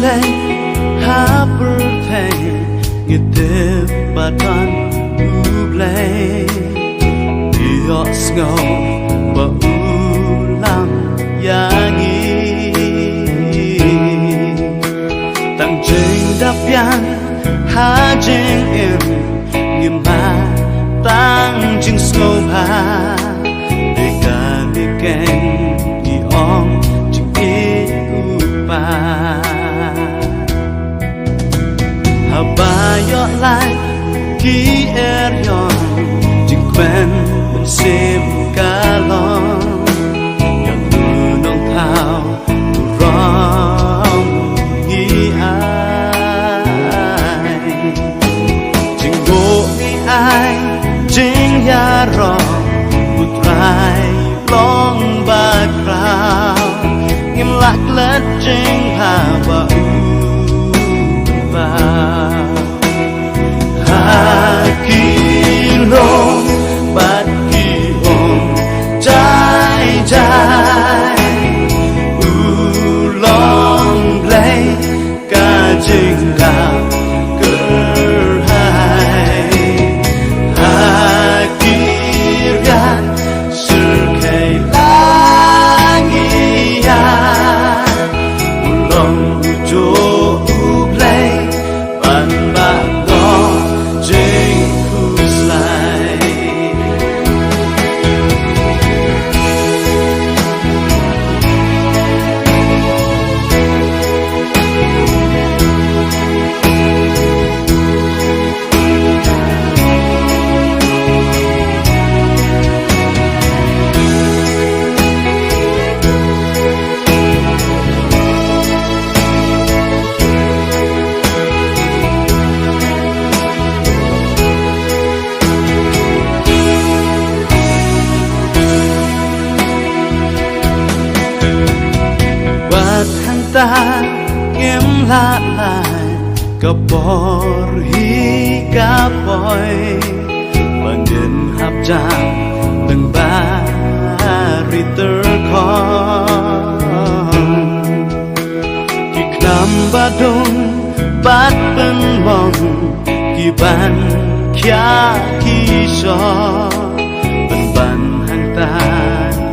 play happy thing you did but one who play your snow but who lam yang tăng trình đáp yang ha trình em nghiêm ma tăng trình snow ha để cả đi kèn đi om trình ít upa ha ba yo lại khi er yon trình quen một xem cả lon yang mưa nông thao rong nghĩ ai trình ngộ nghĩ ai trình ya rong một rai long ba crowd nghiêm lạc lết trình hà và kilo bát kỳ hồn trái trái long play cả trình làm cơ hai kỳ ra sự khay langi long cho play ban bạc đó trình ta em lạ lại gặp bor hi cả boy và nhìn hấp trang từng ba ritter con khi làm ba đông bát bên mong khi ban kia khi so bên ban hàng ta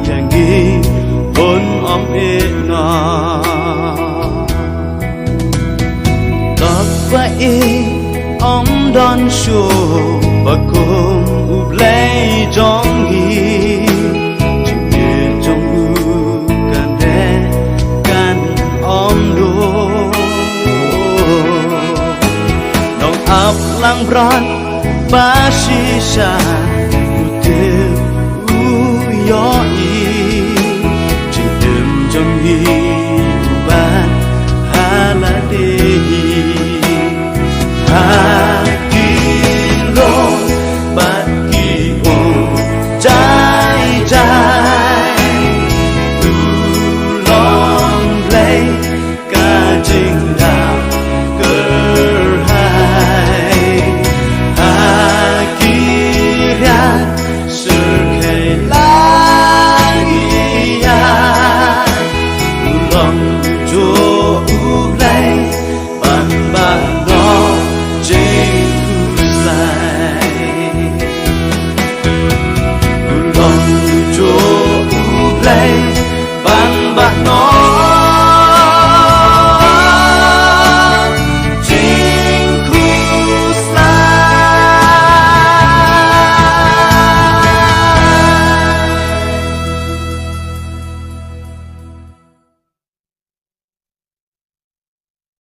yang nghi hôn om e no vậy ông đón show và cùng play trong ghi